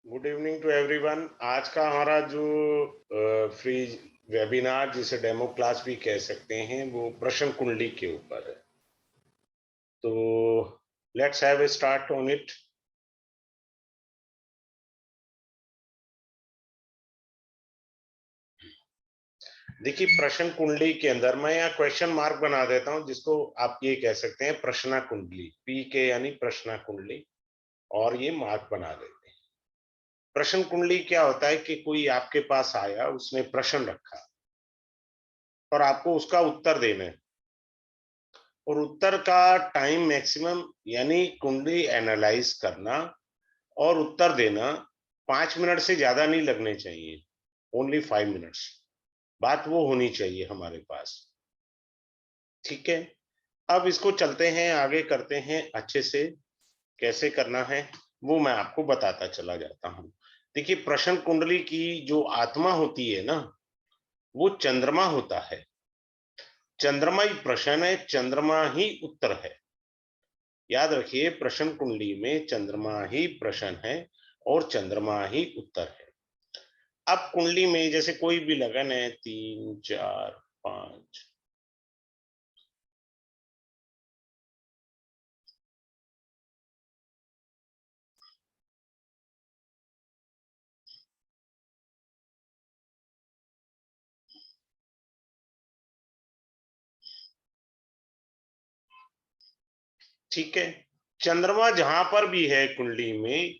Good evening to everyone. आज का हमारा जो फ्री वेबिनार जिसे डेमो क्लास भी कह सकते हैं वो प्रश्न कुंडली के ऊपर है। तो let's have a start on it. देखिए, प्रश्न कुंडली के अंदर मैं यहाँ क्वेश्चन मार्क बना देता हूँ, जिसको आप ये कह सकते हैं प्रश्न कुंडली, पी के यानी प्रश्न कुंडली, और ये मार्क बना देते हैं। प्रश्न कुंडली क्या होता है कि कोई आपके पास आया, उसने प्रश्न रखा और आपको उसका उत्तर देना है, और उत्तर का टाइम मैक्सिमम यानी कुंडली एनालाइज करना और उत्तर देना 5 मिनट से ज्यादा नहीं लगने चाहिए। ओनली 5 मिनट्स बात वो होनी चाहिए हमारे पास। ठीक है, अब इसको चलते हैं आगे, करते हैं अच्छे से। कैसे करना है वो मैं आपको बताता चला जाता हूँ। देखिए, प्रश्न कुंडली की जो आत्मा होती है ना, वो चंद्रमा होता है। चंद्रमा ही प्रश्न है, चंद्रमा ही उत्तर है। याद रखिए, प्रश्न कुंडली में चंद्रमा ही प्रश्न है और चंद्रमा ही उत्तर है। अब कुंडली में जैसे कोई भी लगन है, 3, 4, 5, ठीक है। चंद्रमा जहां पर भी है कुंडली में,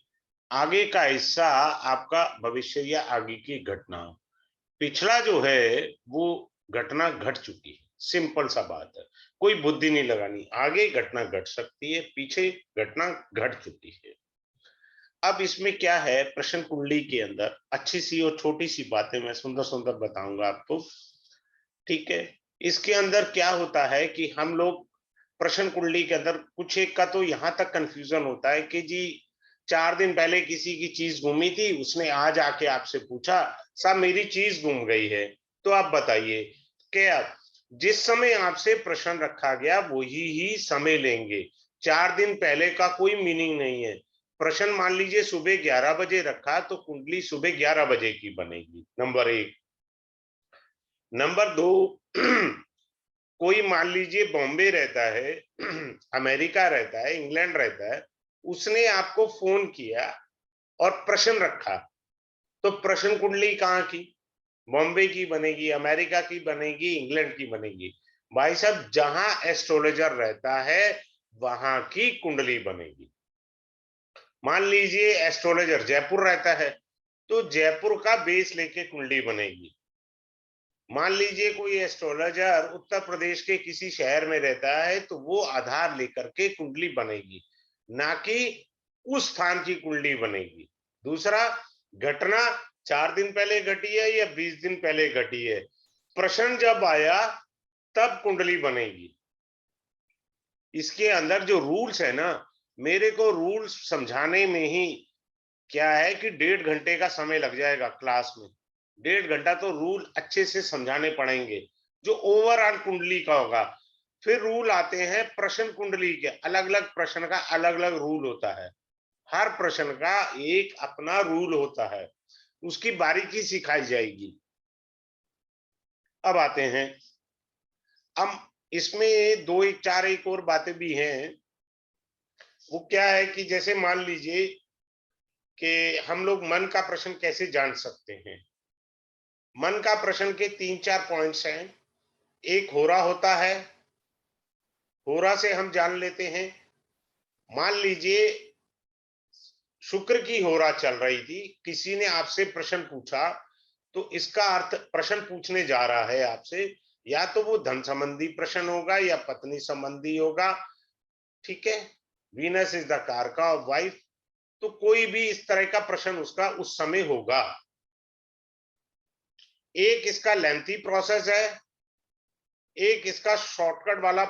आगे का हिस्सा आपका भविष्य या आगे की घटना, पिछला जो है वो घटना घट चुकी है। सिंपल सा बात है, कोई बुद्धि नहीं लगानी। आगे घटना घट सकती है, पीछे घटना घट चुकी है। अब इसमें क्या है, प्रश्न कुंडली के अंदर अच्छी सी और छोटी सी बातें मैं सुंदर सुंदर बताऊंगा आपको। ठीक है, इसके अंदर क्या होता है कि हम लोग प्रश्न कुंडली के अंदर कुछ एक का तो यहां तक कंफ्यूजन होता है कि जी 4 दिन पहले किसी की चीज गुमी थी, उसने आज आके आपसे पूछा साहब मेरी चीज गुम गई है, तो आप बताइए। क्या जिस समय आपसे प्रश्न रखा गया वही ही समय लेंगे। 4 दिन पहले का कोई मीनिंग नहीं है। प्रश्न मान लीजिए सुबह 11 बजे रखा, तो कुंडली सुबह 11 बजे की बनेगी, नंबर 1। नंबर 2, कोई मान लीजिए बॉम्बे रहता है, अमेरिका रहता है, इंग्लैंड रहता है, उसने आपको फोन किया और प्रश्न रखा, तो प्रश्न कुंडली कहाँ की? बॉम्बे की बनेगी, अमेरिका की बनेगी, इंग्लैंड की बनेगी। भाई साहब, जहां एस्ट्रोलॉजर रहता है वहां की कुंडली बनेगी। मान लीजिए एस्ट्रोलॉजर जयपुर रहता है, तो जयपुर का बेस लेके कुंडली बनेगी। मान लीजिए कोई एस्ट्रोलॉजर उत्तर प्रदेश के किसी शहर में रहता है, तो वो आधार लेकर के कुंडली बनेगी, ना कि उस स्थान की कुंडली बनेगी। दूसरा, घटना 4 दिन पहले घटी है या 20 दिन पहले घटी है, प्रश्न जब आया तब कुंडली बनेगी। इसके अंदर जो रूल्स है ना, मेरे को रूल्स समझाने में ही क्या है कि 1.5 घंटे का समय लग जाएगा क्लास में। 1.5 घंटा तो रूल अच्छे से समझाने पड़ेंगे, जो ओवरऑल कुंडली का होगा। फिर रूल आते हैं प्रश्न कुंडली के, अलग अलग प्रश्न का अलग अलग रूल होता है। हर प्रश्न का एक अपना रूल होता है, उसकी बारीकी सिखाई जाएगी। अब आते हैं, अब इसमें दो एक चार एक और बातें भी हैं। वो क्या है कि जैसे मान लीजिए कि हम लोग मन का प्रश्न कैसे जान सकते हैं। मन का प्रश्न के 3-4 पॉइंट्स हैं। एक होरा होता है, होरा से हम जान लेते हैं। मान लीजिए शुक्र की होरा चल रही थी, किसी ने आपसे प्रश्न पूछा, तो इसका अर्थ प्रश्न पूछने जा रहा है आपसे, या तो वो धन संबंधी प्रश्न होगा या पत्नी संबंधी होगा। ठीक है, वीनस इज द कारका ऑफ वाइफ, तो कोई भी इस तरह का प्रश्न उसका उस समय होगा। एक इसका लेंथी प्रोसेस है, एक इसका शॉर्टकट वाला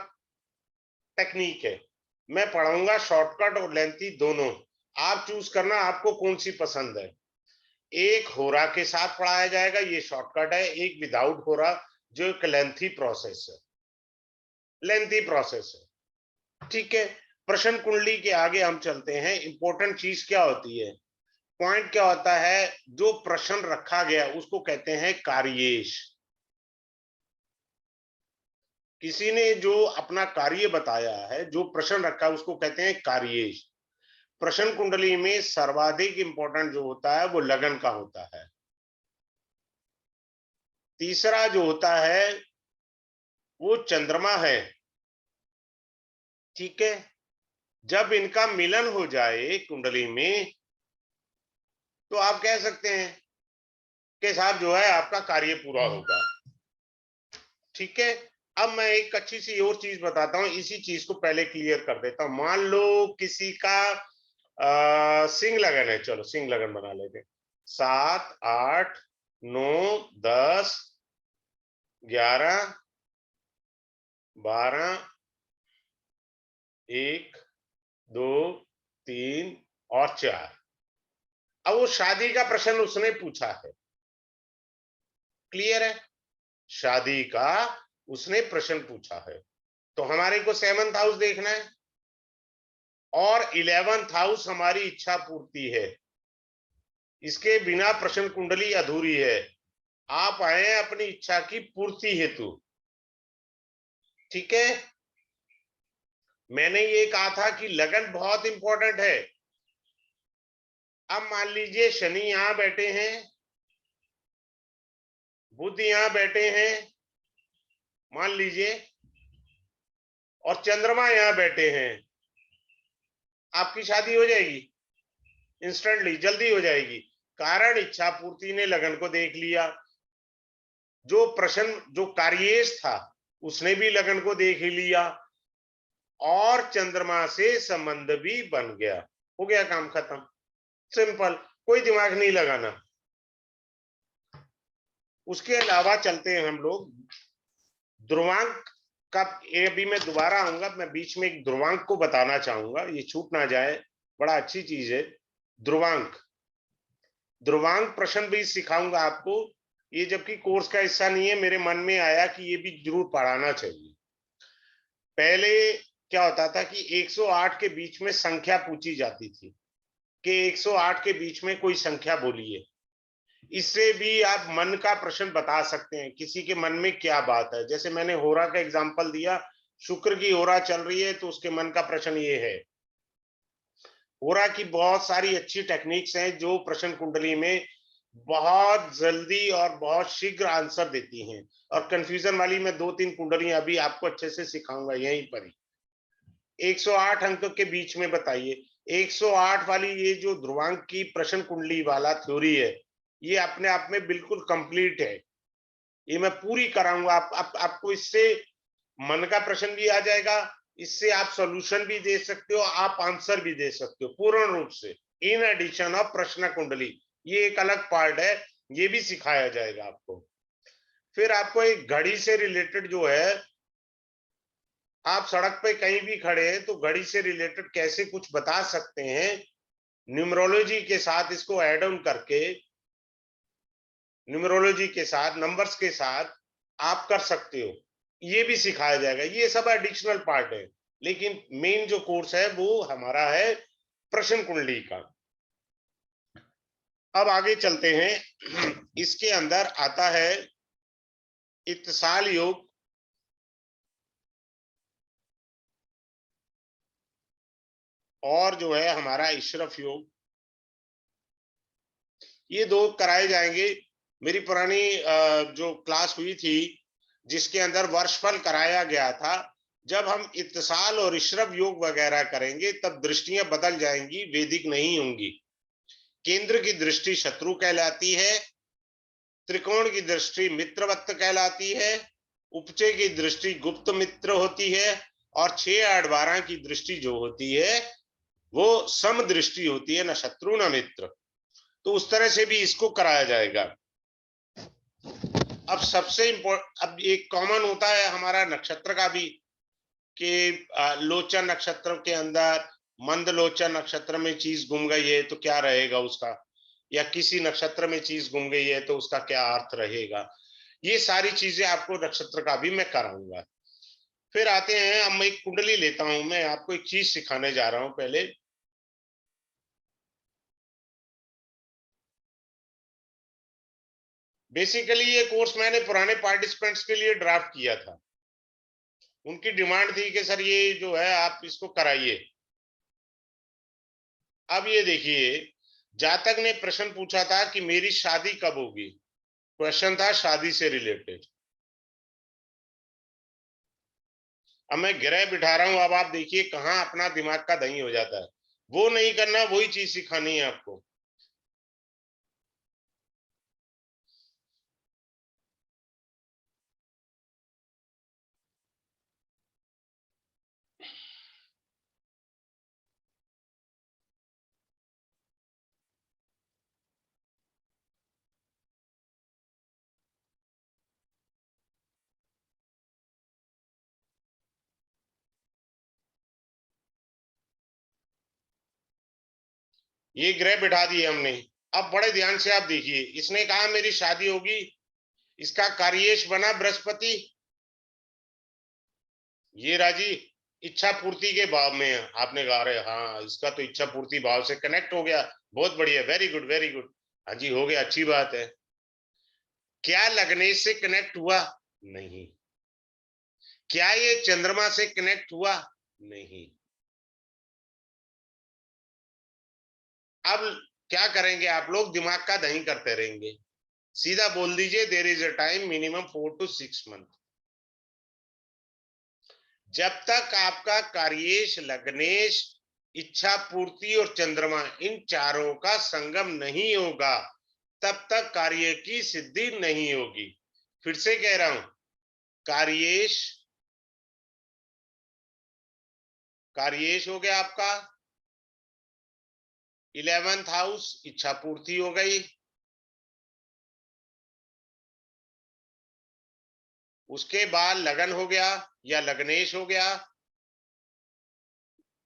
टेक्निक है। मैं पढ़ाऊंगा शॉर्टकट और लेंथी दोनों, आप चूज करना आपको कौन सी पसंद है। एक होरा के साथ पढ़ाया जाएगा, ये शॉर्टकट है। एक विदाउट होरा, जो एक लेंथी प्रोसेस है, लेंथी प्रोसेस है। ठीक है, प्रश्न कुंडली के आगे हम चलते हैं। इंपॉर्टेंट चीज क्या होती है पॉइंट क्या होता है, जो प्रश्न रखा गया उसको कहते हैं कार्येश। किसी ने जो अपना कार्य बताया है, जो प्रश्न रखा है, उसको कहते हैं कार्येश। प्रश्न कुंडली में सर्वाधिक इंपॉर्टेंट जो होता है वो लगन का होता है। तीसरा जो होता है वो चंद्रमा है। ठीक है, जब इनका मिलन हो जाए कुंडली में तो आप कह सकते हैं कि साहब जो है आपका कार्य पूरा होगा। ठीक है, अब मैं एक अच्छी सी और चीज बताता हूं, इसी चीज को पहले क्लियर कर देता हूं। मान लो किसी का सिंह लगन है, चलो सिंह लगन बना लेते हैं। 7, 8, 9, 10, 11, 12, 1, 2, 3 और 4। अब वो शादी का प्रश्न उसने पूछा है, क्लियर है, शादी का उसने प्रश्न पूछा है। तो हमारे को 7th हाउस देखना है और 11th हाउस हमारी इच्छा पूर्ति है। इसके बिना प्रश्न कुंडली अधूरी है। आप आए हैं अपनी इच्छा की पूर्ति हेतु। ठीक है, मैंने ये कहा था कि लगन बहुत इंपॉर्टेंट है। अब मान लीजिए शनि यहां बैठे हैं, बुध यहां बैठे हैं, मान लीजिए, और चंद्रमा यहां बैठे हैं, आपकी शादी हो जाएगी इंस्टेंटली, जल्दी हो जाएगी। कारण इच्छा पूर्ति ने लगन को देख लिया। जो प्रश्न, जो कार्येश था, उसने भी लगन को देख ही लिया और चंद्रमा से संबंध भी बन गया। हो गया काम खत्म, सिंपल, कोई दिमाग नहीं लगाना। उसके अलावा चलते हैं हम लोग ध्रुवांक का। ये अभी मैं दोबारा आऊंगा, मैं बीच में एक ध्रुवांक को बताना चाहूंगा, ये छूट ना जाए, बड़ा अच्छी चीज है ध्रुवांक। ध्रुवांक प्रश्न भी सिखाऊंगा आपको, ये जबकि कोर्स का हिस्सा नहीं है, मेरे मन में आया कि ये भी जरूर पढ़ाना चाहिए। पहले क्या होता था कि 108 के बीच में संख्या पूछी जाती थी कि 108 के बीच में कोई संख्या बोलिए। इससे भी आप मन का प्रश्न बता सकते हैं, किसी के मन में क्या बात है। जैसे मैंने होरा का एग्जांपल दिया, शुक्र की होरा चल रही है तो उसके मन का प्रश्न ये है। होरा की बहुत सारी अच्छी टेक्निक्स हैं जो प्रश्न कुंडली में बहुत जल्दी और बहुत शीघ्र आंसर देती हैं। और कंफ्यूजन वाली मैं 2-3 कुंडलियां अभी आपको अच्छे से सिखाऊंगा यहीं पर ही। 108 अंक के बीच में बताइए, 108 वाली ये जो ध्रुवांक की प्रश्न कुंडली वाला थ्योरी है, ये अपने आप में बिल्कुल कंप्लीट है। ये मैं पूरी कराऊंगा। आपको इससे मन का प्रश्न भी आ जाएगा, इससे आप सॉल्यूशन भी दे सकते हो, आप आंसर भी दे सकते हो पूर्ण रूप से, इन एडिशन ऑफ प्रश्न कुंडली। ये एक अलग पार्ट है, ये भी सिखाया जाएगा आपको। फिर आपको एक घड़ी से रिलेटेड जो है, आप सड़क पे कहीं भी खड़े हैं तो घड़ी से रिलेटेड कैसे कुछ बता सकते हैं, न्यूमरोलॉजी के साथ इसको ऐड ऑन करके, न्यूमरोलॉजी के साथ, नंबर्स के साथ आप कर सकते हो, ये भी सिखाया जाएगा। ये सब एडिशनल पार्ट है, लेकिन मेन जो कोर्स है वो हमारा है प्रश्न कुंडली का। अब आगे चलते हैं। इसके अंदर आता है इत्तिसाल योग और जो है हमारा इशरफ योग, ये दो कराए जाएंगे। मेरी पुरानी जो क्लास हुई थी जिसके अंदर वर्षफल कराया गया था, जब हम इत्तिसाल और इशरफ योग वगैरह करेंगे तब दृष्टियां बदल जाएंगी, वैदिक नहीं होंगी। केंद्र की दृष्टि शत्रु कहलाती है, त्रिकोण की दृष्टि मित्रवत कहलाती है, उपचय की दृष्टि गुप्त मित्र होती है, और 6, 8, 12 की दृष्टि जो होती है वो सम दृष्टि होती है, न शत्रु न मित्र। तो उस तरह से भी इसको कराया जाएगा। अब सबसे इंपॉर्टेंट, अब एक कॉमन होता है हमारा नक्षत्र का भी, कि लोचन नक्षत्र के अंदर मंद लोचन नक्षत्र में चीज गुम गई है तो क्या रहेगा उसका, या किसी नक्षत्र में चीज गुम गई है तो उसका क्या अर्थ रहेगा। ये सारी चीजें आपको नक्षत्र का भी मैं कराऊंगा। फिर आते हैं, अब मैं एक कुंडली लेता हूं, मैं आपको एक चीज सिखाने जा रहा हूं। पहले बेसिकली ये कोर्स मैंने पुराने पार्टिसिपेंट्स के लिए ड्राफ्ट किया था। उनकी डिमांड थी कि सर ये जो है आप इसको कराइए। अब ये देखिए, जातक ने प्रश्न पूछा था कि मेरी शादी कब होगी। क्वेश्चन था शादी से रिलेटेड। अब मैं ग्रह बिठा रहा हूं, अब आप देखिए कहां अपना दिमाग का दही हो जाता है। वो नहीं करना, वही चीज सिखानी है आपको। ये ग्रह बिठा दिए हमने। अब बड़े ध्यान से आप देखिए, इसने कहा मेरी शादी होगी, इसका कार्येश बना बृहस्पति। ये राजी इच्छा पूर्ति के भाव में है। आपने कहा अरे हाँ, इसका तो इच्छा पूर्ति भाव से कनेक्ट हो गया, बहुत बढ़िया, वेरी गुड वेरी गुड। हाँ जी, हो गया, अच्छी बात है। क्या लग्नेश से कनेक्ट हुआ? नहीं। क्या ये चंद्रमा से कनेक्ट हुआ? नहीं। अब क्या करेंगे आप लोग? दिमाग का दही करते रहेंगे। सीधा बोल दीजिए there is a time minimum 4 to 6 month. जब तक आपका कार्येश, लग्नेश, इच्छा पूर्ति और चंद्रमा इन चारों का संगम नहीं होगा, तब तक कार्य की सिद्धि नहीं होगी। फिर से कह रहा हूं, कार्येश, कार्येश हो गया आपका 11th हाउस, इच्छा पूर्ति हो गई। उसके बाद लगन हो गया या लग्नेश हो गया।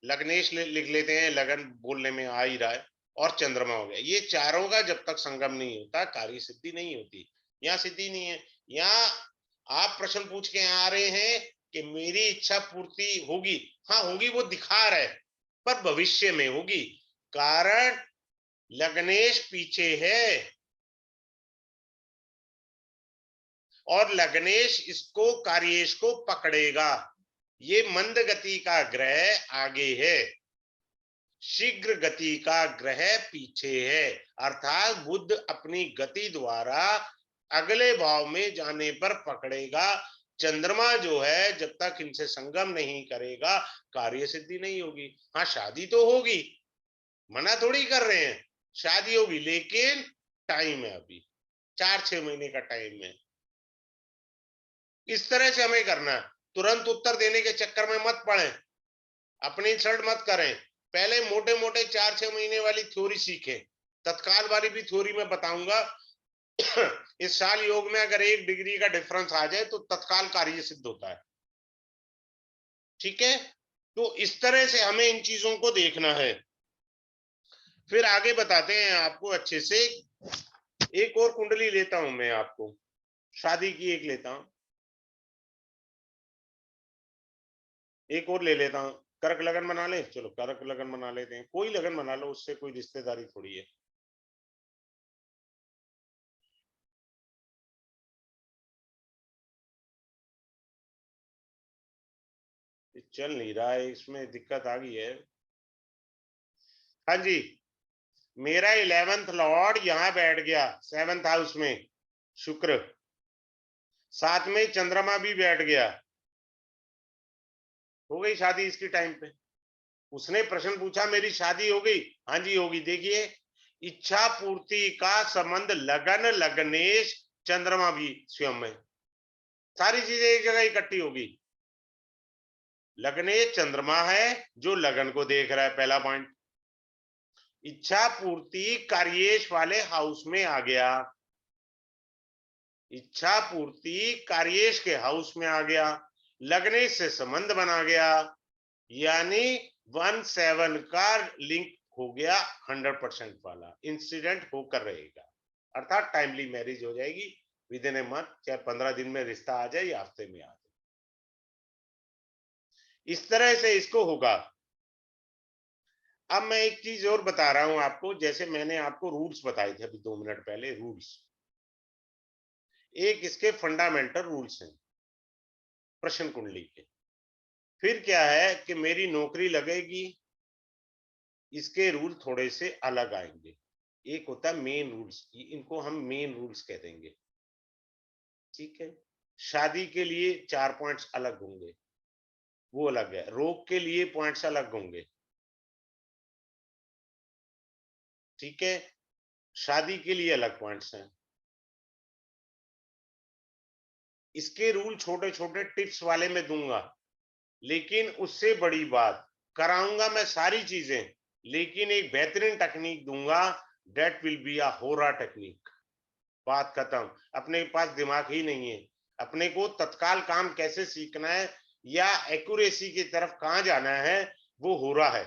लग्नेश लिख लेते हैं, लगन बोलने में आ ही रहा है। और चंद्रमा हो गया। ये चारों का जब तक संगम नहीं होता, कार्य सिद्धि नहीं होती। यहाँ सिद्धि नहीं है। यहाँ आप प्रश्न पूछ के आ रहे हैं कि मेरी इच्छा पूर्ति होगी। हाँ होगी, वो दिखा रहा है, पर भविष्य में होगी। कारण लग्नेश पीछे है और लग्नेश इसको, कार्येश को पकड़ेगा। ये मंद गति का ग्रह आगे है, शीघ्र गति का ग्रह पीछे है। अर्थात बुध अपनी गति द्वारा अगले भाव में जाने पर पकड़ेगा। चंद्रमा जो है जब तक इनसे संगम नहीं करेगा, कार्य सिद्धि नहीं होगी। हाँ शादी तो होगी, मना थोड़ी कर रहे हैं, शादी होगी, लेकिन टाइम है अभी, 4-6 महीने का टाइम है। इस तरह से हमें करना है। तुरंत उत्तर देने के चक्कर में मत पड़े, अपनी इंसल्ट मत करें। पहले मोटे मोटे 4-6 महीने वाली थ्योरी सीखें। तत्काल वाली भी थ्योरी में बताऊंगा। इस साल योग में अगर 1 डिग्री का डिफरेंस आ जाए तो तत्काल कार्य सिद्ध होता है। ठीक है, तो इस तरह से हमें इन चीजों को देखना है। फिर आगे बताते हैं आपको अच्छे से। एक और कुंडली लेता हूं मैं आपको, शादी की एक लेता हूं, एक और ले लेता हूं। कर्क लगन बना ले, चलो कर्क लगन बना लेते हैं। कोई लगन बना लो, उससे कोई रिश्तेदारी थोड़ी है। चल नहीं रहा है, इसमें दिक्कत आ गई है। हाँ जी, मेरा 11th लॉर्ड यहाँ बैठ गया 7th हाउस में, शुक्र। साथ में चंद्रमा भी बैठ गया। हो गई शादी इसकी टाइम पे। उसने प्रश्न पूछा मेरी शादी हो गई? हाँ जी होगी। देखिए, इच्छा पूर्ति का संबंध लगन, लग्नेश, चंद्रमा भी स्वयं में, सारी चीजें एक जगह इकट्ठी होगी। लग्नेश चंद्रमा है जो लगन को देख रहा है, पहला पॉइंट। इच्छा पूर्ति कार्येश वाले हाउस में आ गया, इच्छा पूर्ति कार्येश के हाउस में आ गया, लगने से संबंध बना गया, यानी 1-7 का लिंक हो गया, 100% वाला इंसिडेंट होकर रहेगा। अर्थात टाइमली मैरिज हो जाएगी विद इन ए मंथ, चाहे 15 दिन में रिश्ता आ जाए या हफ्ते में आ जाए। इस तरह से इसको होगा। अब मैं एक चीज और बता रहा हूं आपको, जैसे मैंने आपको रूल्स बताए थे अभी 2 मिनट पहले, रूल्स। एक इसके फंडामेंटल रूल्स हैं प्रश्न कुंडली के। फिर क्या है कि मेरी नौकरी लगेगी, इसके रूल थोड़े से अलग आएंगे। एक होता है मेन रूल्स, इनको हम मेन रूल्स कह देंगे, ठीक है। शादी के लिए 4 पॉइंट्स अलग होंगे, वो अलग है। रोग के लिए पॉइंट्स अलग होंगे, ठीक है। शादी के लिए अलग पॉइंट्स हैं। इसके रूल छोटे छोटे टिप्स वाले में दूंगा, लेकिन उससे बड़ी बात, कराऊंगा मैं सारी चीजें, लेकिन एक बेहतरीन टेक्निक दूंगा, दैट विल बी अ होरा टेक्निक। बात खत्म। अपने पास दिमाग ही नहीं है, अपने को तत्काल काम कैसे सीखना है या एक्यूरेसी की तरफ कहां जाना है, वो होरा है।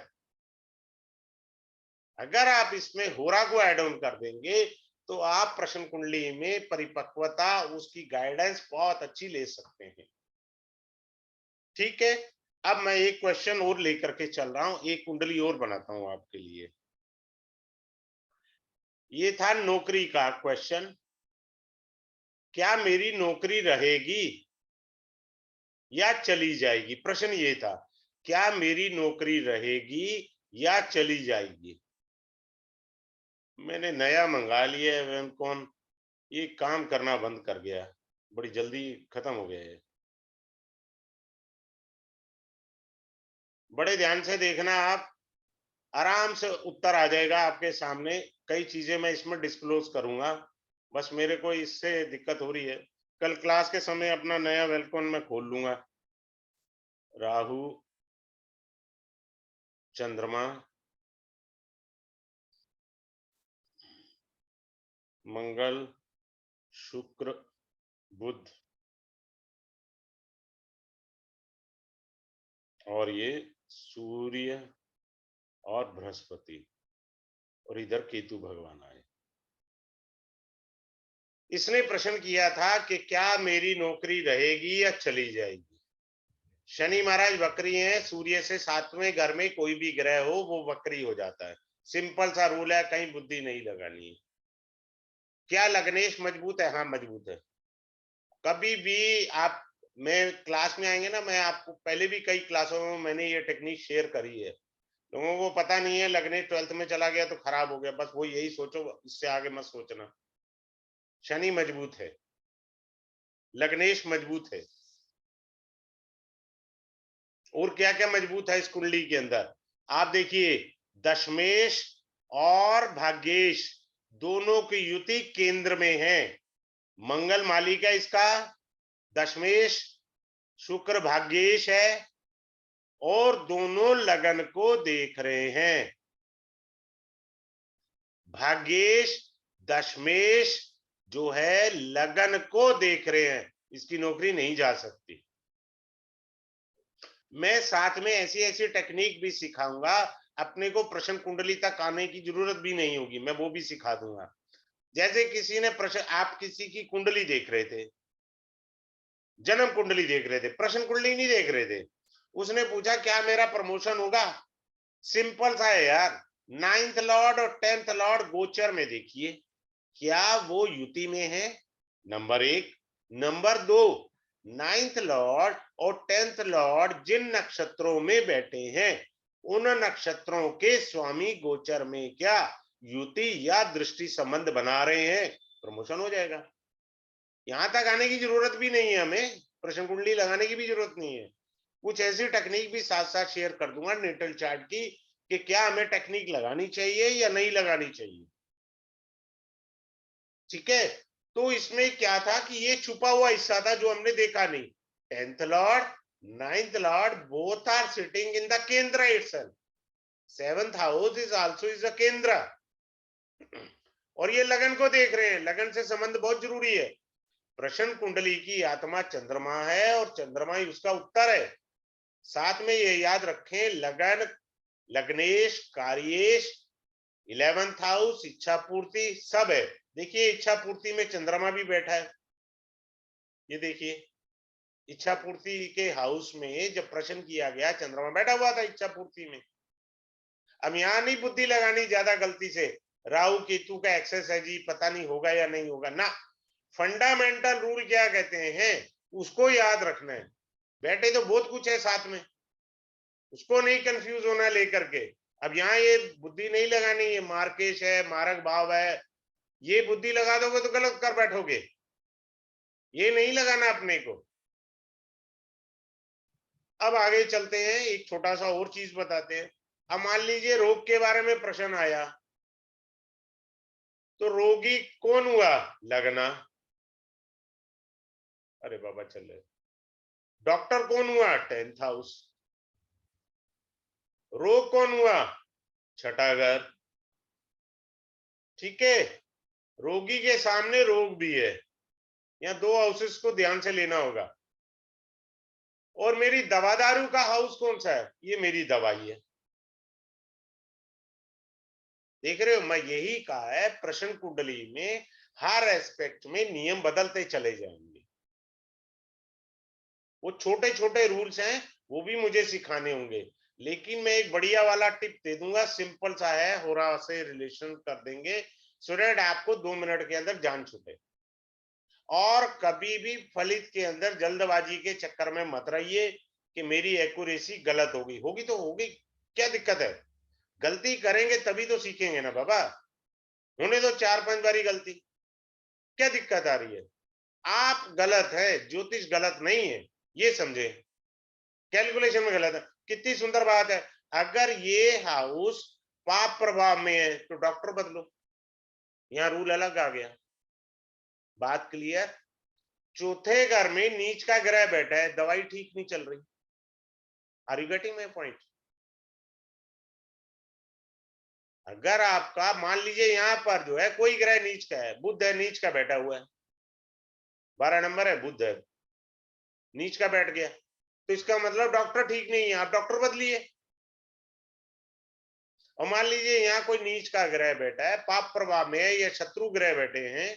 अगर आप इसमें होरा को ऐड ऑन कर देंगे तो आप प्रश्न कुंडली में परिपक्वता, उसकी गाइडेंस बहुत अच्छी ले सकते हैं, ठीक है। अब मैं एक क्वेश्चन और लेकर के चल रहा हूं, एक कुंडली और बनाता हूं आपके लिए। ये था नौकरी का क्वेश्चन, क्या मेरी नौकरी रहेगी या चली जाएगी। प्रश्न ये था, क्या मेरी नौकरी रहेगी या चली जाएगी। मैंने नया मंगा लिया है वेलकॉन, ये काम करना बंद कर गया, बड़ी जल्दी खत्म हो गया है। बड़े ध्यान से देखना आप, आराम से उत्तर आ जाएगा आपके सामने। कई चीजें मैं इसमें डिस्क्लोज करूंगा, बस मेरे को इससे दिक्कत हो रही है। कल क्लास के समय अपना नया वेलकॉन मैं खोल लूंगा। राहु, चंद्रमा, मंगल, शुक्र, बुध और ये सूर्य और बृहस्पति, और इधर केतु भगवान आए। इसने प्रश्न किया था कि क्या मेरी नौकरी रहेगी या चली जाएगी। शनि महाराज वक्री हैं, सूर्य से 7वें घर में कोई भी ग्रह हो वो वक्री हो जाता है। सिंपल सा रूल है, कहीं बुद्धि नहीं लगानी है। क्या लग्नेश मजबूत है? हाँ मजबूत है। कभी भी आप, मैं क्लास में आएंगे ना, मैं आपको पहले भी कई क्लासों में मैंने ये टेक्निक शेयर करी है। लोगों को पता नहीं है, लग्नेश 12th में चला गया तो खराब हो गया, बस वो यही सोचो, इससे आगे मत सोचना। शनि मजबूत है, लग्नेश मजबूत है। और क्या क्या मजबूत है इस कुंडली के अंदर, आप देखिए। दशमेश और भाग्येश दोनों की युति केंद्र में है। मंगल मालिक है इसका, दशमेश, शुक्र भाग्येश है, और दोनों लगन को देख रहे हैं। भाग्येश, दशमेश जो है लगन को देख रहे हैं, इसकी नौकरी नहीं जा सकती। मैं साथ में ऐसी ऐसी टेक्निक भी सिखाऊंगा, अपने को प्रश्न कुंडली तक आने की जरूरत भी नहीं होगी, मैं वो भी सिखा दूंगा। जैसे किसी ने प्रश्न, आप किसी की कुंडली देख रहे थे, जन्म कुंडली देख रहे थे, प्रश्न कुंडली नहीं देख रहे थे, उसने पूछा क्या मेरा प्रमोशन होगा। सिंपल सा है यार, 9th लॉर्ड और 10th लॉर्ड गोचर में देखिए, क्या वो युति में है, नंबर 1। नंबर 2, 9th लॉर्ड और 10th लॉर्ड जिन नक्षत्रों में बैठे हैं, उन नक्षत्रों के स्वामी गोचर में क्या युति या दृष्टि संबंध बना रहे हैं, प्रमोशन हो जाएगा। यहां तक आने की जरूरत भी नहीं है, हमें प्रश्न कुंडली लगाने की भी जरूरत नहीं है। कुछ ऐसी टेक्निक भी साथ साथ शेयर कर दूंगा नेटल चार्ट की, कि क्या हमें टेक्निक लगानी चाहिए या नहीं लगानी चाहिए, ठीक है। तो इसमें क्या था कि ये छुपा हुआ हिस्सा था जो हमने देखा नहीं। 10th lord, 9th lord both are sitting in the केंद्र itself. 7th house is also is a केंद्र, और ये लगन को देख रहे हैं। लगन से संबंध बहुत जरूरी है। प्रश्न कुंडली की आत्मा चंद्रमा है और चंद्रमा ही उसका उत्तर है। साथ में ये याद रखें, लगन, लग्नेश, कार्येश, 11th हाउस, इच्छा पूर्ति सब है। देखिए इच्छा पूर्ति में चंद्रमा भी बैठा है, ये देखिए इच्छा पूर्ति के हाउस में जब प्रश्न किया गया, चंद्रमा बैठा हुआ था इच्छा पूर्ति में। अब यहां नहीं बुद्धि लगानी ज्यादा गलती से, राहु केतु का एक्सेस है जी, पता नहीं होगा या नहीं होगा ना। फंडामेंटल रूल क्या कहते हैं उसको याद रखना है। बैठे तो बहुत कुछ है साथ में, उसको नहीं कंफ्यूज होना लेकर के। अब यहाँ ये बुद्धि नहीं लगानी, ये मार्केश है, मारक भाव है, ये बुद्धि लगा दोगे तो गलत कर बैठोगे, ये नहीं लगाना अपने को। अब आगे चलते हैं, एक छोटा सा और चीज बताते हैं। अब मान लीजिए रोग के बारे में प्रश्न आया, तो रोगी कौन हुआ? लगना। अरे बाबा चले। डॉक्टर कौन हुआ? 10th house. रोग कौन हुआ? छठा घर। ठीक है, रोगी के सामने रोग भी है, यहाँ 2 हाउसेस को ध्यान से लेना होगा। और मेरी दवा दारू का हाउस कौन सा है? ये मेरी दवाई है। देख रहे हो, मैं यही कहा है प्रश्न कुंडली में हर एस्पेक्ट में नियम बदलते चले जाएंगे। वो छोटे छोटे रूल्स हैं, वो भी मुझे सिखाने होंगे, लेकिन मैं एक बढ़िया वाला टिप दे दूंगा, सिंपल सा है, होरा से रिलेशन कर देंगे, सो दैट आपको 2 मिनट के अंदर जान छूटे। और कभी भी फलित के अंदर जल्दबाजी के चक्कर में मत रहिए कि मेरी एक्यूरेसी गलत होगी। होगी तो होगी, क्या दिक्कत है? गलती करेंगे तभी तो सीखेंगे ना बाबा। होने दो 4-5 बारी गलती, क्या दिक्कत आ रही है? आप गलत है, ज्योतिष गलत नहीं है, ये समझे। कैलकुलेशन में गलत है। कितनी सुंदर बात है, अगर ये हाउस पाप प्रभाव में है तो डॉक्टर बदलो, यहाँ रूल अलग आ गया। बात क्लियर? चौथे घर में नीच का ग्रह बैठा है, दवाई ठीक नहीं चल रही। Are you getting my point? अगर आपका मान लीजिए यहाँ पर जो है कोई ग्रह नीच का है, बुध है, नीच का बैठा हुआ है, 12 नंबर है, बुध है, नीच का बैठ गया, तो इसका मतलब डॉक्टर ठीक नहीं है, आप डॉक्टर बदलिए। और मान लीजिए यहाँ कोई नीच का ग्रह बैठा है, पाप प्रभाव में है, या शत्रु ग्रह बैठे हैं,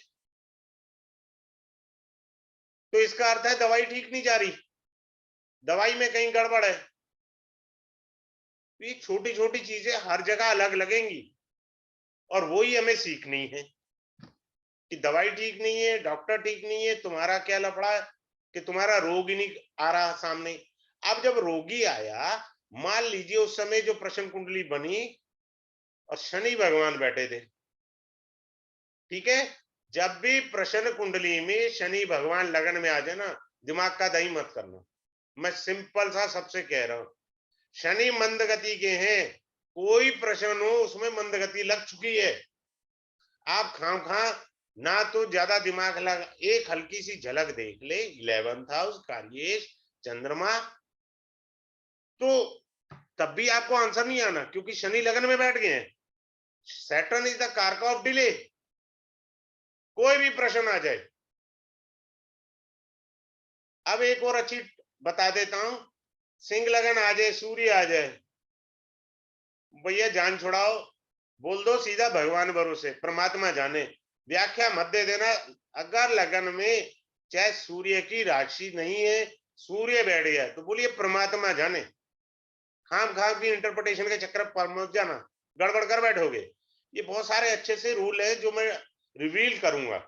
तो इसका अर्थ है दवाई ठीक नहीं जा रही, दवाई में कहीं गड़बड़ है। तो ये छोटी छोटी चीजें हर जगह अलग लगेंगी, और वो ही हमें सीखनी है कि दवाई ठीक नहीं है, डॉक्टर ठीक नहीं है, तुम्हारा क्या लफड़ा है कि तुम्हारा रोग ही नहीं आ रहा सामने। अब जब रोगी आया, मान लीजिए उस समय जो प्रश्न कुंडली बनी और शनि भगवान बैठे थे, ठीक है, जब भी प्रश्न कुंडली में शनि भगवान लगन में आ जाए ना, दिमाग का दही मत करना, मैं सिंपल सा सबसे कह रहा हूं। शनि मंदगति के हैं, कोई प्रश्न हो उसमें मंदगति लग चुकी है, आप खाम खा ना तो ज्यादा दिमाग लगा, एक हल्की सी झलक देख ले 11th हाउस कार्येश चंद्रमा, तो तब भी आपको आंसर नहीं आना, क्योंकि शनि लगन में बैठ गए हैं। सैटर्न इज द कारक ऑफ डिले, कोई भी प्रश्न आ जाए। अब एक और अच्छी बता देता हूं, सिंह लगन आ जाए, सूर्य आ जाए, भैया जान छुड़ाओ, बोल दो सीधा भगवान भरोसे, परमात्मा जाने, व्याख्या मत दे देना। अगर लगन में चाहे सूर्य की राशि नहीं है, सूर्य बैठ गया, तो बोलिए परमात्मा जाने, खाम खाम की इंटरप्रिटेशन के चक्कर पर मत जाना, गड़बड़ कर बैठोगे। ये बहुत सारे अच्छे से रूल है जो मैं रिवील करूंगा।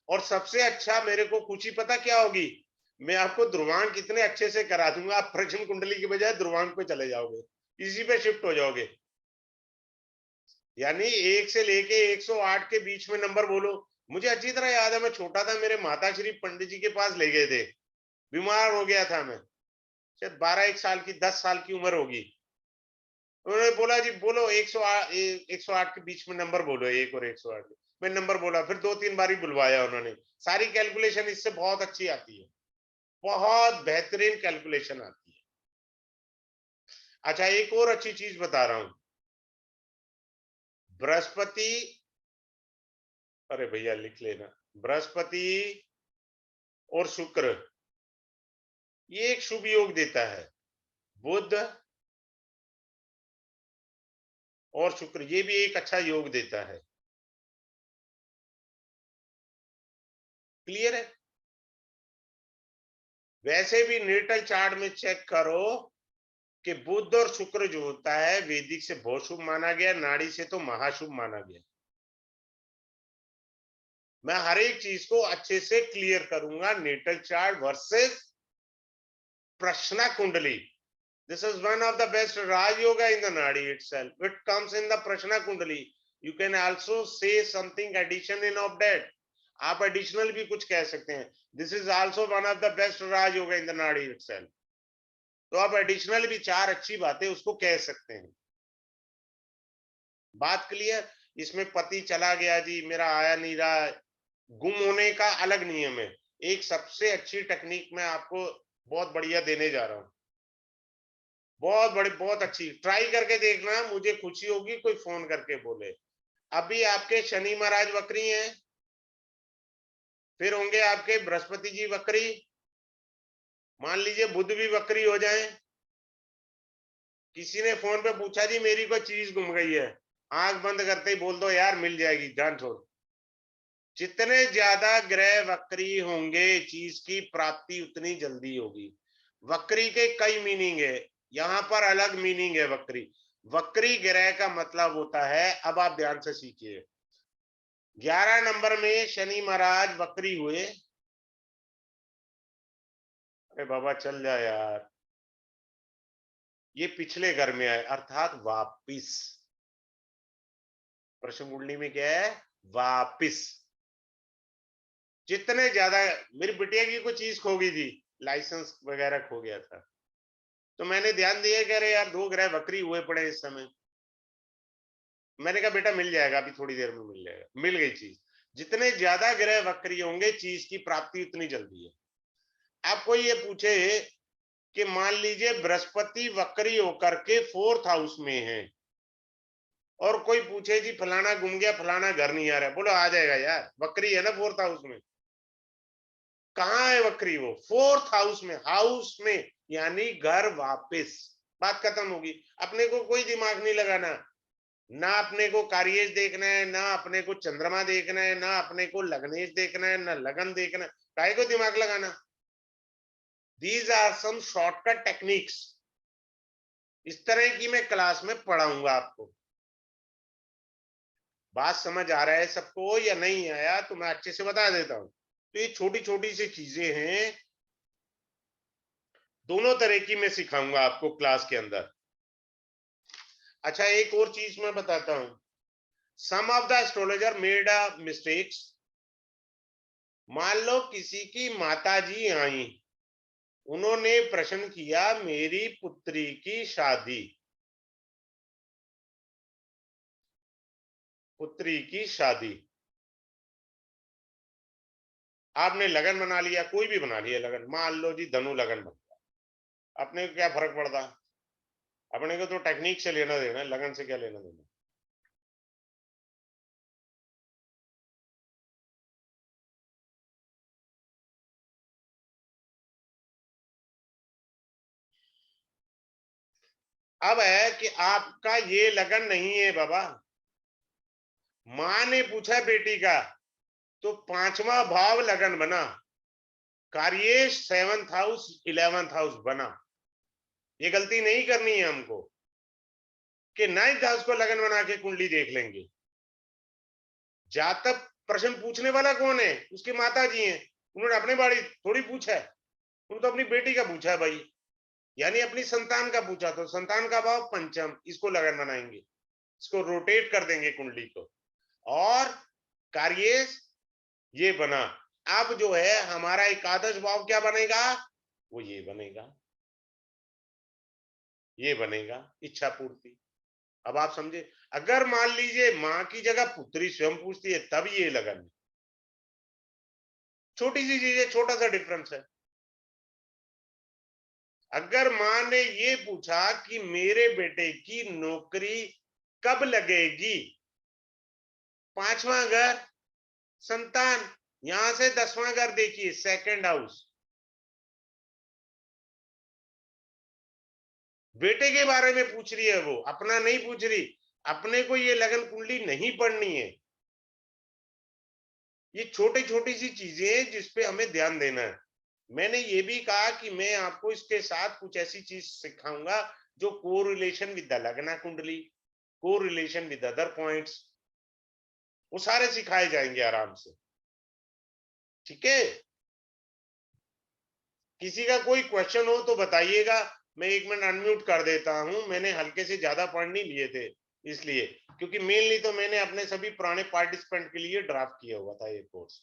और सबसे अच्छा मेरे को खुशी पता क्या होगी, मैं आपको ध्रुवांक कितने अच्छे से करा दूंगा, आप प्रश्न कुंडली की बजाय ध्रुवांक पे चले जाओगे, इसी पे शिफ्ट हो जाओगे। यानी 1 से लेके 108 के बीच में नंबर बोलो। मुझे अच्छी तरह याद है, मैं छोटा था, मेरे माता श्री पंडित जी के पास ले गए थे, बीमार हो गया था मैं, शायद 12-1 साल की, 10 साल की उम्र होगी। उन्होंने बोला जी बोलो 108 के बीच में नंबर बोलो, 1 और 108। मैं नंबर बोला, फिर 2-3 बार ही बुलवाया उन्होंने। सारी कैलकुलेशन इससे बहुत अच्छी आती है, बहुत बेहतरीन कैलकुलेशन आती है। अच्छा, एक और अच्छी चीज बता रहा हूं, बृहस्पति, अरे भैया लिख लेना, बृहस्पति और शुक्र ये एक शुभ योग देता है, बुध और शुक्र ये भी एक अच्छा योग देता है। क्लियर है? वैसे भी नेटल चार्ट में चेक करो कि बुध और शुक्र जो होता है वैदिक से बहुत शुभ माना गया, नाड़ी से तो महाशुभ माना गया। मैं हर एक चीज को अच्छे से क्लियर करूंगा। नेटल चार्ट वर्सेस प्रश्न कुंडली, this is one of the best Raj Yoga in the Nadi itself. It comes in the Prashna Kundali. You can also say something addition in of that. आप additional भी कुछ कह सकते हैं. This is also one of the best Raj Yoga in the Nadi itself. तो आप additional भी चार अच्छी बातें उसको कह सकते हैं. बात क्लियर? इसमें पति चला गया जी, मेरा आया नहीं रहा, गुम होने का अलग नियम है. एक सबसे अच्छी टेक्निक मैं आपको बहुत बढ़िया देने जा रहा हूं, बहुत बड़ी, बहुत अच्छी, ट्राई करके देखना, मुझे खुशी होगी कोई फोन करके बोले। अभी आपके शनि महाराज वक्री हैं, फिर होंगे आपके बृहस्पति जी वक्री, मान लीजिए बुध भी वक्री हो जाए। किसी ने फोन पे पूछा जी मेरी कोई चीज गुम गई है, आंख बंद करते ही बोल दो यार मिल जाएगी, जान छोड़। जितने ज्यादा ग्रह वक्री होंगे चीज की प्राप्ति उतनी जल्दी होगी। वक्री के कई मीनिंग है, यहां पर अलग मीनिंग है। वक्री, वक्री ग्रह का मतलब होता है, अब आप ध्यान से सीखिए, 11 नंबर में शनि महाराज वक्री हुए। अरे बाबा चल जा यार, ये पिछले घर में आए अर्थात वापिस। प्रश्न कुंडली में क्या है? वापिस। जितने ज्यादा, मेरी बिटिया की कोई चीज खो गई थी, लाइसेंस वगैरह खो गया था, तो मैंने ध्यान दिया कह रहे यार 2 ग्रह वक्री हुए पड़े इस समय। मैंने कहा बेटा मिल जाएगा, अभी थोड़ी देर में मिल जाएगा, मिल गई चीज। जितने ज्यादा ग्रह वक्री होंगे चीज की प्राप्ति उतनी जल्दी है। आपको ये पूछे कि मान लीजिए बृहस्पति वक्री होकर के 4th हाउस में है, और कोई पूछे जी फलाना गुम गया, फलाना घर नहीं आ रहा, बोलो आ जाएगा यार, वक्री है ना 4th हाउस में। कहाँ है वक्री? वो 4th हाउस में, हाउस में यानी घर वापिस। बात खत्म होगी। अपने को कोई दिमाग नहीं लगाना, ना अपने को कार्येश देखना है, ना अपने को चंद्रमा देखना है, ना अपने को लग्नेश देखना है, ना लगन देखना है, काहे को दिमाग लगाना। These are some shortcut techniques. इस तरह की मैं क्लास में पढ़ाऊंगा आपको। बात समझ आ रहा है सबको या नहीं आया तो मैं अच्छे से बता देता हूं। तो ये छोटी छोटी सी चीजें हैं, दोनों तरह की मैं सिखाऊंगा आपको क्लास के अंदर। अच्छा एक और चीज मैं बताता हूं, some of the astrologer made a mistakes. मान लो किसी की माता जी आई, उन्होंने प्रश्न किया मेरी पुत्री की शादी, पुत्री की शादी, आपने लगन बना लिया, कोई भी बना लिया लगन, मान लो जी धनु लगन बन गया, अपने को क्या फर्क पड़ता? अपने को तो टेक्निक से लेना देना, लगन से क्या लेना देना। अब है कि आपका ये लगन नहीं है बाबा, मां ने पूछा बेटी का, तो 5वां भाव लगन बना, कार्येश 7th हाउस 11th हाउस बना। ये गलती नहीं करनी है हमको कि 9th हाउस को लगन बना के कुंडली देख लेंगे। जातक प्रश्न पूछने वाला कौन है? उसकी माता जी हैं, उन्होंने अपने बारे थोड़ी पूछा है, उन्होंने तो अपनी बेटी का पूछा है भाई, यानी अपनी संतान का पूछा। तो संतान का भाव पंचम, इसको लगन बनाएंगे, इसको रोटेट कर देंगे कुंडली को, और कार्य ये बना। अब जो है हमारा एकादश भाव क्या बनेगा? वो ये बनेगा, ये बनेगा इच्छा पूर्ति। अब आप समझे, अगर मान लीजिए मां की जगह पुत्री स्वयं पूछती है तब ये लगन, छोटी सी चीज है, छोटा सा डिफरेंस है। अगर मां ने ये पूछा कि मेरे बेटे की नौकरी कब लगेगी, 5वां घर संतान, यहां से 10वां घर देखिए, 2nd हाउस, बेटे के बारे में पूछ रही है वो, अपना नहीं पूछ रही। अपने को ये लगन कुंडली नहीं पढ़नी है। ये छोटी छोटी सी चीजें हैं जिसपे हमें ध्यान देना है। मैंने ये भी कहा कि मैं आपको इसके साथ कुछ ऐसी चीज सिखाऊंगा जो को रिलेशन विद द लगना कुंडली, को रिलेशन विद अदर पॉइंट्स, वो सारे सिखाए जाएंगे आराम से। ठीक है, किसी का कोई क्वेश्चन हो तो बताइएगा। मैं 1 मिनट अनम्यूट कर देता हूं। मैंने हल्के से ज्यादा पॉइंट नहीं लिए थे इसलिए, क्योंकि मेनली तो मैंने अपने सभी पुराने पार्टिसिपेंट के लिए ड्राफ्ट किया हुआ था ये कोर्स।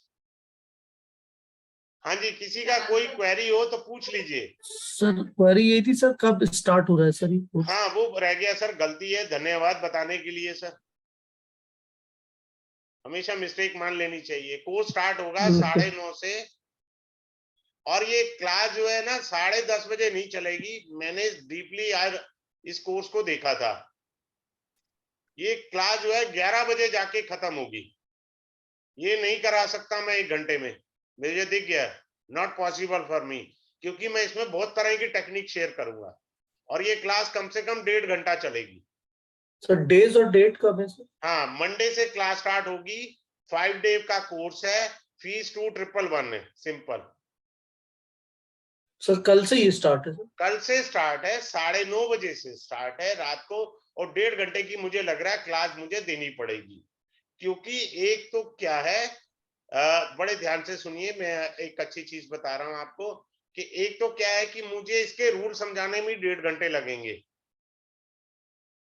हाँ जी, किसी का कोई क्वेरी हो तो पूछ लीजिए। सर क्वेरी यही थी सर, कब स्टार्ट हो रहा है सर ये कोर्स? हाँ, वो रह गया सर, गलती है, धन्यवाद बताने के लिए सर। हमेशा मिस्टेक मान लेनी चाहिए। कोर्स स्टार्ट होगा 9:30 से, और ये क्लास जो है ना 10:30 बजे नहीं चलेगी। मैंने डीपली आज इस कोर्स को देखा था। ये क्लास जो है 11 बजे जाके खत्म होगी। ये नहीं करा सकता मैं 1 घंटे में, मुझे दिख गया, नॉट पॉसिबल फॉर मी, क्योंकि मैं इसमें बहुत तरह की टेक्निक शेयर करूंगा, और ये क्लास कम से कम 1.5 घंटा चलेगी। सर डेज और डेट कब है सर? हाँ, मंडे से क्लास स्टार्ट होगी। 5 डे का कोर्स है। फीस 2111 है, सिंपल। सर कल से ये स्टार्ट है सर? कल से स्टार्ट है, 9:30 बजे से स्टार्ट है रात को, और 1.5 घंटे की मुझे लग रहा है क्लास मुझे देनी पड़ेगी। क्योंकि एक तो क्या है, बड़े ध्यान से सुनिए, मैं एक अच्छी चीज बता रहा हूं आपको, कि एक तो क्या है कि मुझे इसके रूल समझाने में 1.5 घंटे लगेंगे।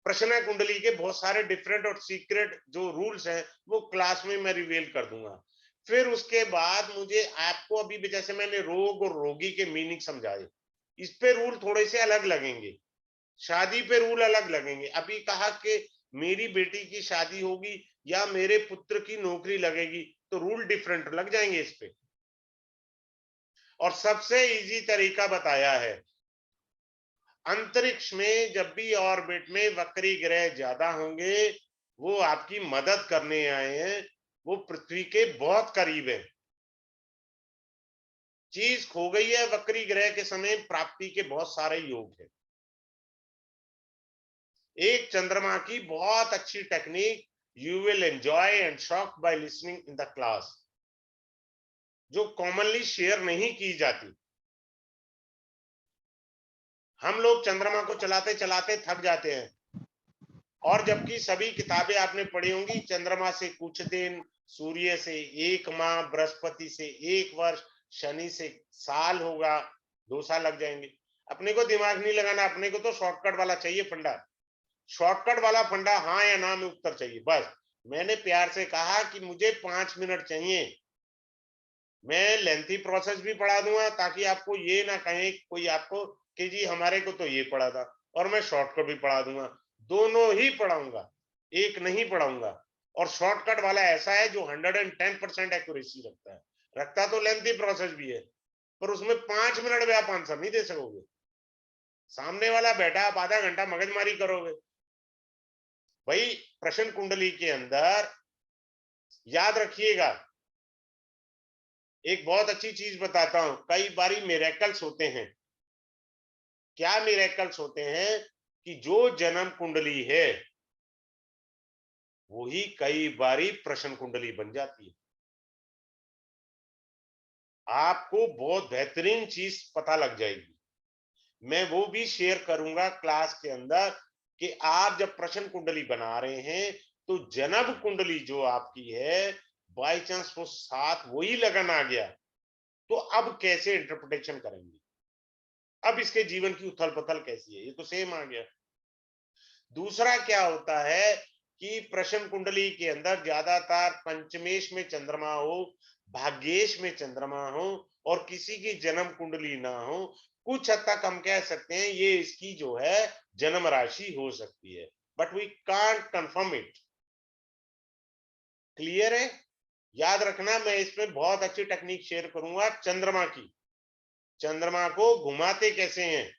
प्रश्न कुंडली के बहुत सारे डिफरेंट और सीक्रेट जो रूल्स हैं वो क्लास में मैं रिवील कर दूंगा। फिर उसके बाद मुझे आपको अभी भी, जैसे मैंने रोग और रोगी के मीनिंग समझाए, इस पे रूल थोड़े से अलग लगेंगे। शादी पे रूल अलग लगेंगे। अभी कहा कि मेरी बेटी की शादी होगी या मेरे पुत्र की नौकरी लगेगी, तो रूल डिफरेंट लग जाएंगे इस पे। और सबसे इजी तरीका बताया है, अंतरिक्ष में जब भी ऑर्बिट में वक्री ग्रह ज्यादा होंगे, वो आपकी मदद करने आए हैं, वो पृथ्वी के बहुत करीब है। चीज खो गई है वक्री ग्रह के समय, प्राप्ति के बहुत सारे योग है। एक चंद्रमा की बहुत अच्छी technique, you will enjoy and shock by listening in the class, जो कॉमनली शेयर नहीं की जाती। हम लोग चंद्रमा को चलाते चलाते थक जाते हैं, और जबकि सभी किताबें आपने पढ़ी होंगी, चंद्रमा से कुछ दिन, सूर्य से 1 माह, बृहस्पति से 1 वर्ष, शनि से साल होगा, 2 साल लग जाएंगे। अपने को दिमाग नहीं लगाना, अपने को तो शॉर्टकट वाला चाहिए फंडा। शॉर्टकट वाला फंडा हाँ या ना में उत्तर चाहिए, बस। मैंने प्यार से कहा कि मुझे 5 मिनट चाहिए, मैं लेंथी प्रोसेस भी पढ़ा दूंगा, ताकि आपको ये ना कहें कोई आपको कि जी हमारे को तो ये पढ़ा था, और मैं शॉर्टकट भी पढ़ा दूंगा। दोनों ही पढ़ाऊंगा, एक नहीं पढ़ाऊंगा। और शॉर्टकट वाला ऐसा है जो 110% एक्यूरेसी रखता है। रखता तो लेंथी प्रोसेस भी है, पर उसमें 5 मिनट में आप आंसर नहीं दे सकोगे। सामने वाला बैठा, आप आधा घंटा मगजमारी करोगे। भाई, प्रश्न कुंडली के अंदर याद रखिएगा, एक बहुत अच्छी चीज बताता हूं, कई बारी मिरेकल्स होते हैं। क्या मिरेकल्स होते हैं, कि जो जन्म कुंडली है वही कई बारी प्रश्न कुंडली बन जाती है। आपको बहुत बेहतरीन चीज पता लग जाएगी। मैं वो भी शेयर करूंगा क्लास के अंदर, कि आप जब प्रश्न कुंडली बना रहे हैं, तो जन्म कुंडली जो आपकी है, बाई चांस वो साथ वही लगन आ गया, तो अब कैसे इंटरप्रिटेशन करेंगे? अब इसके जीवन की उथल पुथल कैसी है? ये तो सेम आ गया। दूसरा क्या होता है, कि प्रश्न कुंडली के अंदर ज्यादातर पंचमेश में चंद्रमा हो, भाग्येश में चंद्रमा हो, और किसी की जन्म कुंडली ना हो, कुछ हद तक हम कह सकते हैं ये इसकी जो है जन्म राशि हो सकती है, but we can't confirm it. Clear है? याद रखना, मैं इसमें बहुत अच्छी टेक्निक शेयर करूंगा चंद्रमा की। चंद्रमा को घुमाते कैसे हैं,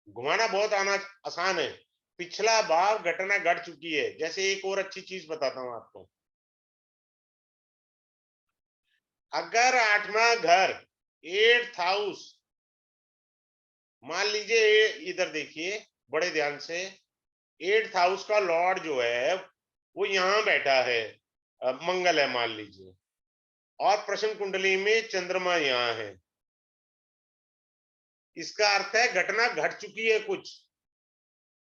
घुमाना बहुत आसान है। पिछला भाव घटना घट चुकी है। जैसे एक और अच्छी चीज बताता हूं आपको, अगर 8वां घर, 8th हाउस, मान लीजिए, इधर देखिए बड़े ध्यान से, 8th हाउस का लॉर्ड जो है वो यहां बैठा है, मंगल है मान लीजिए, और प्रश्न कुंडली में चंद्रमा यहां है। इसका अर्थ है घटना घट चुकी है कुछ।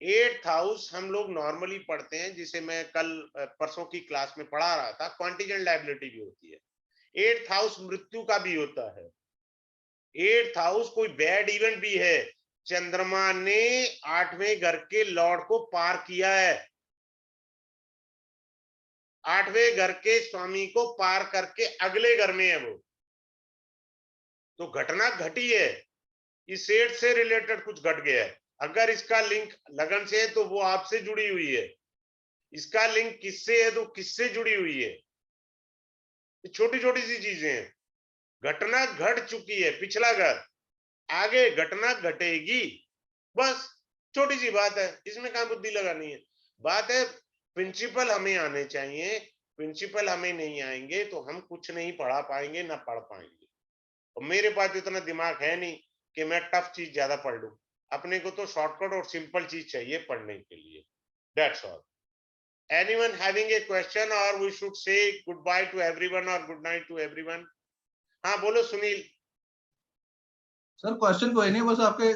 8th हाउस हम लोग नॉर्मली पढ़ते हैं, जिसे मैं कल परसों की क्लास में पढ़ा रहा था, कॉन्टीजेंट लायबिलिटी भी होती है। 8th हाउस मृत्यु का भी होता है। 8th हाउस कोई बैड इवेंट भी है। चंद्रमा ने 8वें घर के लॉर्ड को पार किया है, 8वें घर के स्वामी को पार करके अगले घर में है वो, तो घटना घटी है। इस 8 से रिलेटेड कुछ घट गया है। अगर इसका लिंक लगन से है तो वो आपसे जुड़ी हुई है, इसका लिंक किससे है तो किससे जुड़ी हुई है। छोटी छोटी सी चीजें हैं। घटना घट चुकी है, पिछला घर, आगे घटना घटेगी, बस छोटी सी बात है, इसमें कहां बुद्धि लगानी है। बात है प्रिंसिपल हमें आने चाहिए, प्रिंसिपल हमें नहीं आएंगे तो हम कुछ नहीं पढ़ा पाएंगे, ना पढ़ पाएंगे। और मेरे पास इतना दिमाग है नहीं कि मैं टफ चीज ज्यादा पढ़ लूं। अपने को तो शॉर्टकट और सिंपल चीज चाहिए पढ़ने के लिए। That's all. Anyone having a question, or we should say goodbye to everyone or good night to everyone? हाँ बोलो सुनील। सर क्वेश्चन कोई नहीं, बस आपके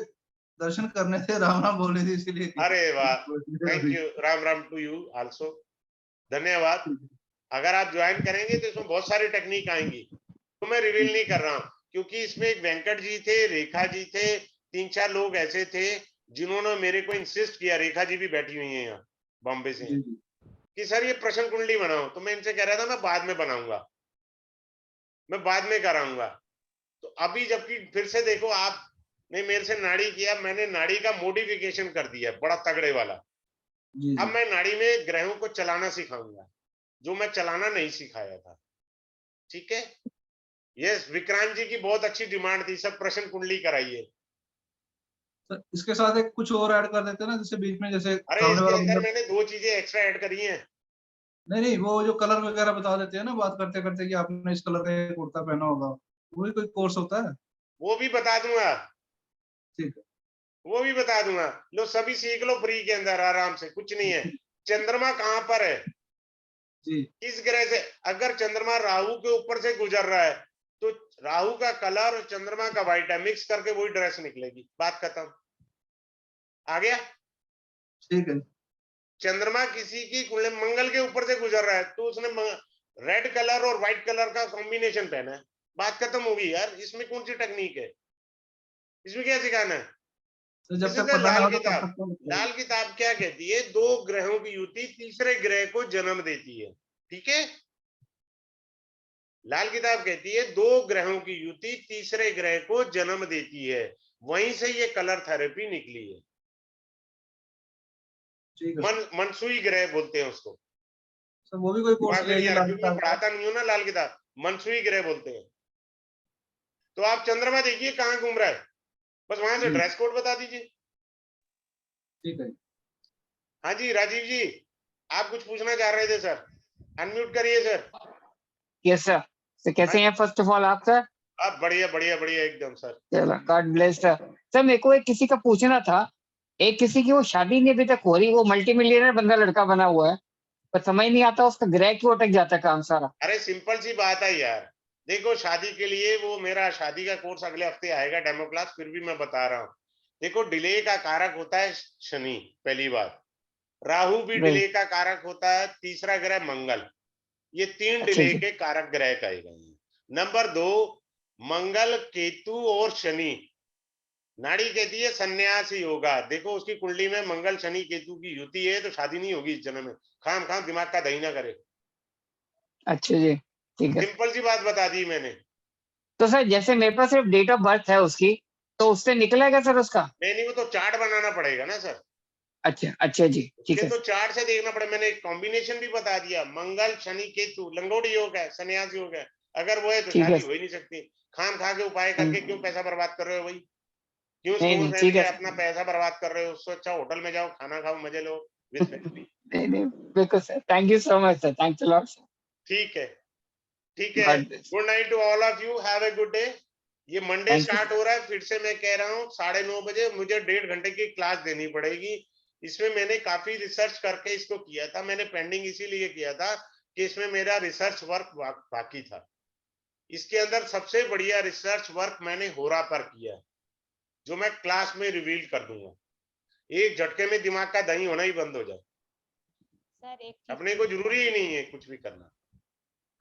दर्शन करने थे, राम राम बोलने थे इसीलिए। अरे वाह, thank you, Ram Ram to you also, धन्यवाद। अगर आप ज्वाइन करेंगे तो इसमें बहुत सारी टेक्निक आएंगी, तो मैं रिवील नहीं कर रहा हूँ, क्योंकि इसमें एक वेंकट जी थे, रेखा जी थे, 3-4 लोग ऐसे थे जिन्होंने मेरे को इंसिस्ट किया। रेखा जी भी बैठी हुई है यहाँ बॉम्बे से, कि सर ये प्रश्न कुंडली बनाओ। तो मैं इनसे कह रहा था मैं बाद में बनाऊंगा, मैं बाद में कराऊंगा। तो अभी जबकि फिर से देखो, आपने मेरे से नाड़ी किया, मैंने नाड़ी का मॉडिफिकेशन कर दिया बड़ा तगड़े वाला। अब मैं नाड़ी में ग्रहों को चलाना सिखाऊंगा, जो मैं चलाना नहीं सिखाया था। ठीक है, यस, विक्रांत जी की बहुत अच्छी डिमांड थी, सब प्रश्न कुंडली कराइए। सर इसके साथ एक कुछ और ऐड कर देते हैं ना, जैसे बीच में, जैसे अरे सामने इसके वाला अंदर बंदा। मैंने 2 चीजें एक्स्ट्रा ऐड करी हैं। नहीं, वो जो कलर वगैरह बता देते हैं ना बात करते करते, कि आपने इस कलर का कुर्ता पहना होगा, वो भी कोई कोर्स होता है? वो भी बता दूंगा, ठीक है। वो भी बता दूंगा। लो सभी सीख लो फ्री के अंदर आराम से, कुछ नहीं है। चंद्रमा कहां पर है, जी। किस ग्रह से? अगर चंद्रमा राहु के ऊपर से गुजर रहा है तो राहु का कलर और चंद्रमा का व्हाइट है, मिक्स करके वही ड्रेस निकलेगी, बात खत्म। आ गया? ठीक है। चंद्रमा किसी की कुंडली मंगल के ऊपर से गुजर रहा है तो उसने रेड कलर और व्हाइट कलर का कॉम्बिनेशन पहना है, बात खत्म होगी यार। इसमें कौन सी टेक्निक है, इसमें क्या सिखाना है? तो जब दिस तक इज पता ना लाल हो तो तब किताब। तक तो लाल किताब क्या कहती है? 2 ग्रहों की युति तीसरे ग्रह को जन्म देती है। ठीक है, लाल किताब कहती है 2 ग्रहों की युति तीसरे ग्रह को जन्म देती है, वहीं से ये कलर थेरेपी निकली है। ठीक है। मनसुई ग्रह बोलते हैं उसको। सर वो भी कोई कोर्स ले आइए यार लाल क्योंकि मैं किताब का। पढ़ाता नहीं हूं ना लाल किताब, मनसुई ग्रह बोलते हैं। तो आप चंद्रमा देखिए कहां घूम रहा है, बस वहां से जी। ड्रेस कोड बता दीजिए। ठीक है। हाँ जी राजीव जी, आप कुछ पूछना चाह रहे थे सर, अनम्यूट करिए सर। Yes sir. तो कैसे हैं फर्स्ट ऑफ ऑल आप सर? आप बढ़िया बढ़िया बढ़िया एकदम सर। चलो गॉड ब्लेस सर। सर मेरे को एक किसी का पूछना था, एक किसी की वो शादी नहीं अभी तक हो रही, वो मल्टी मिलियनर बंदा लड़का बना हुआ है, पर समझ नहीं आता उसका ग्रह क्यों अटक जाता है काम सारा। अरे सिंपल सी बात है यार, देखो शादी के लिए वो मेरा शादी का कोर्स अगले हफ्ते आएगा, डेमो क्लास, फिर भी मैं बता रहा हूँ। देखो डिले का कारक होता है शनि, पहली बात। राहु भी डिले का कारक होता है, तीसरा ग्रह मंगल। ये 3 अच्छा डिले जी। के कारक ग्रह कहे गए हैं। नंबर 2, मंगल, केतु और शनि। नाड़ी कहती है सन्यासी होगा, देखो उसकी कुंडली में मंगल शनि केतु की युति है तो शादी नहीं होगी इस जन्म में। खाम खाम दिमाग का दही ना करे। अच्छा जी, ठीक है। सिंपल सी बात बता दी मैंने। तो सर जैसे मेरे पास सिर्फ डेट ऑफ बर्थ है उसकी, तो उससे निकलेगा सर उसका? नहीं, वो तो चार्ट बनाना पड़ेगा ना सर। अच्छा अच्छा जी, ठीक उसके है। तो चार्ट से देखना पड़ेगा। मैंने कॉम्बिनेशन भी बता दिया, मंगल शनि केतु लंगोटी योग है, सन्यासी योग है। अगर वो है तो ठीक है। शादी हो ही नहीं सकती। खाम खा के उपाय करके क्यों पैसा बर्बाद कर रहे हो भाई? क्यों नहीं स्कूल नहीं रहने ठीक के है। अपना पैसा बर्बाद कर रहे हो? उससे अच्छा होटल में जाओ, खाना खाओ, मजे लो विद फैमिली। नहीं नहीं बिल्कुल sir, thank you so much sir, thanks a lot sir. ठीक है, ठीक है। God bless. Good night to all of you, have a good day. ये मंडे थैंक यू स्टार्ट हो रहा है, फिर से मैं कह रहा हूँ 9:30 बजे मुझे 1.5 घंटे की क्लास देनी पड़ेगी। इसमें मैंने काफी रिसर्च करके इसको किया था। मैंने पेंडिंग इसीलिए किया था कि इसमें मेरा रिसर्च वर्क बाकी था। इसके अंदर सबसे बढ़िया रिसर्च वर्क मैंने होरा पर किया, जो मैं क्लास में रिवील कर दूंगा। एक झटके में दिमाग का दही होना ही बंद हो जाए। सर एक चीज अपने को जरूरी ही नहीं है कुछ भी करना।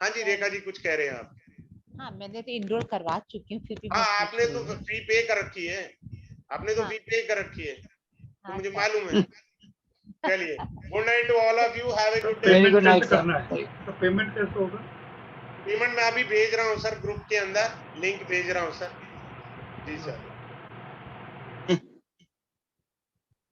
हाँ जी सर, रेखा जी कुछ कह रहे हैं आप? हाँ मैंने तो इनरोल करवा चुकी हूँ फिर भी हाँ, मैं पूछ आपने रही तो हूँ। फी पे कर रखी है, आपने तो हाँ। फी पे कर रखी है, तो हाँ मुझे सर। मालूम है। चलिए, good night to all of you, have a good day. Very payment good night कैसे सर। करना है, तो पेमेंट कैसे होगा? पेमेंट मैं अभी भेज रहा हूँ सर, ग्रुप के अंदर लिंक भेज रहा हूँ सर। जी सर।